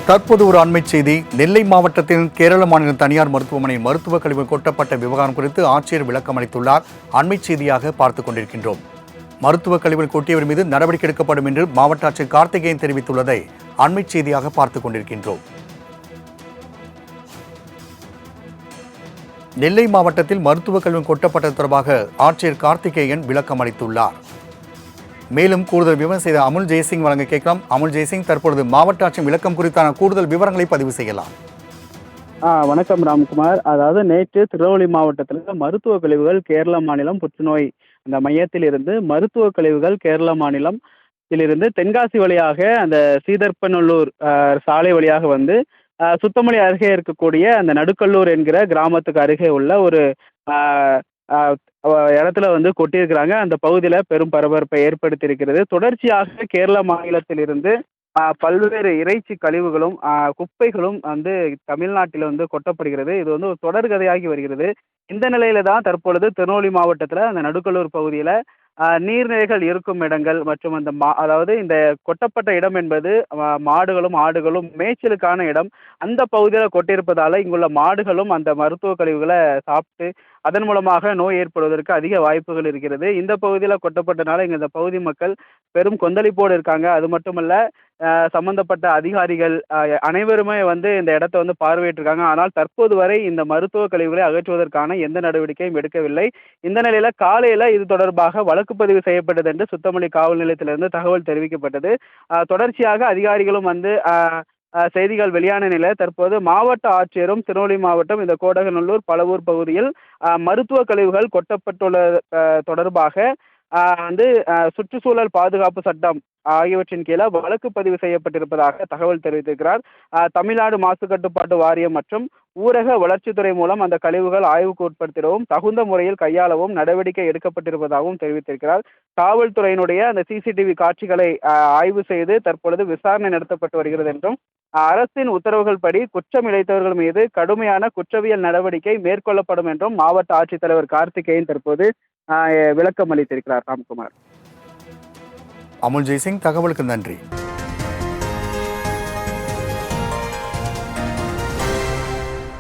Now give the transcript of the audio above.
தற்போது ஒரு அண்மைச் செய்தி. நெல்லை மாவட்டத்தில் கேரள மாநில தனியார் மருத்துவமனையின் மருத்துவக் கழிவு கொட்டப்பட்ட விவகாரம் குறித்து ஆட்சியர் விளக்கம் அளித்துள்ளார். அண்மைச் செய்தியாக பார்த்துக் கொண்டிருக்கின்றோம். மருத்துவக் கழிவில் கொட்டியவர் மீது நடவடிக்கை எடுக்கப்படும் என்று மாவட்ட ஆட்சியர் கார்த்திகேயன் தெரிவித்துள்ளதை அண்மைச் செய்தியாக பார்த்துக் கொண்டிருக்கின்றோம். நெல்லை மாவட்டத்தில் மருத்துவக் கழிவு கொட்டப்பட்டது தொடர்பாக ஆட்சியர் கார்த்திகேயன் விளக்கம் அளித்துள்ளார். மேலும் கூடுதல் விவரம் செய்த அமுல் ஜெய்சிங் வழங்க கேட்கலாம். அமுல் ஜெய்சிங், தற்பொழுது மாவட்ட ஆட்சியின் விளக்கம் குறித்தான கூடுதல் விவரங்களை பதிவு செய்யலாம். வணக்கம் ராம்குமார். அதாவது நேற்று திருநெல்வேலி மாவட்டத்தில் மருத்துவ கழிவுகள் கேரள மாநிலம் புற்றுநோய் அந்த மையத்தில் இருந்து மருத்துவ கழிவுகள் கேரள மாநிலம் இதிலிருந்து தென்காசி வழியாக அந்த சீதர்ப்பநல்லூர் சாலை வழியாக வந்து சுத்தமல்லி அருகே இருக்கக்கூடிய அந்த நடுக்கல்லூர் என்கிற கிராமத்துக்கு அருகே உள்ள ஒரு இடத்துல வந்து கொட்டியிருக்கிறாங்க. அந்த பகுதியில் பெரும் பரபரப்பை ஏற்படுத்தியிருக்கிறது. தொடர்ச்சியாக கேரள மாநிலத்திலிருந்து பல்வேறு இறைச்சி கழிவுகளும் குப்பைகளும் வந்து தமிழ்நாட்டில் வந்து கொட்டப்படுகிறது. இது வந்து ஒரு தொடர்கதையாகி வருகிறது. இந்த நிலையில தான் தற்பொழுது திருநெல்வேலி மாவட்டத்தில் அந்த நடுக்கல்லூர் பகுதியில் நீர்நிலைகள் இருக்கும் இடங்கள் மற்றும் அந்த அதாவது இந்த கொட்டப்பட்ட இடம் என்பது மாடுகளும் ஆடுகளும் மேய்ச்சலுக்கான இடம். அந்த பகுதியில் கொட்டியிருப்பதால இங்குள்ள மாடுகளும் அந்த மருத்துவ கழிவுகளை சாப்பிட்டு அதன் மூலமாக நோய் ஏற்படுவதற்கு அதிக வாய்ப்புகள் இருக்கிறது. இந்த பகுதியில் கொட்டப்பட்டனால இங்கே இந்த பகுதி மக்கள் பெரும் கொந்தளிப்போடு இருக்காங்க. அது மட்டுமல்ல, சம்பந்தப்பட்ட அதிகாரிகள் அனைவருமே வந்து இந்த இடத்த வந்து பார்வையிட்டிருக்காங்க. ஆனால் தற்போது வரை இந்த மருத்துவ கழிவுகளை அகற்றுவதற்கான எந்த நடவடிக்கையும் எடுக்கவில்லை. இந்த நிலையில காலையில இது தொடர்பாக வழக்கு பதிவு செய்யப்பட்டது என்று சுத்தமல்லி காவல் நிலையத்திலிருந்து தகவல் தெரிவிக்கப்பட்டது. தொடர்ச்சியாக அதிகாரிகளும் வந்து செய்திகள் வெளியான நிலையில் தற்போது மாவட்ட ஆட்சியரும் திருநெல்வேலி மாவட்டம் இந்த கோடகநல்லூர் பலவூர் பகுதியில் மருத்துவ கழிவுகள் கொட்டப்பட்டுள்ள தொடர்பாக வந்து சுற்றுச்சூழல் பாதுகாப்பு சட்டம் ஆகியவற்றின் கீழே வழக்கு பதிவு செய்யப்பட்டிருப்பதாக தகவல் தெரிவித்திருக்கிறார். தமிழ்நாடு மாசு கட்டுப்பாட்டு வாரியம் மற்றும் ஊரக வளர்ச்சித்துறை மூலம் அந்த கழிவுகள் ஆய்வுக்கு உட்படுத்திடவும் தகுந்த முறையில் கையாளவும் நடவடிக்கை எடுக்கப்பட்டிருப்பதாகவும் தெரிவித்திருக்கிறார். காவல்துறையினுடைய அந்த சிசிடிவி காட்சிகளை ஆய்வு செய்து தற்பொழுது விசாரணை நடத்தப்பட்டு வருகிறது என்றும் அரசின் உத்தரவுகள் படி குற்றம் இழைத்தவர்கள் மீது கடுமையான குற்றவியல் நடவடிக்கை மேற்கொள்ளப்படும் என்றும் மாவட்ட ஆட்சித்தலைவர் கார்த்திகேயன் தற்போது விளக்கம் அளித்திருக்கிறார். ராம்குமார். அமுல் ஜெய்சிங், தகவலுக்கு நன்றி.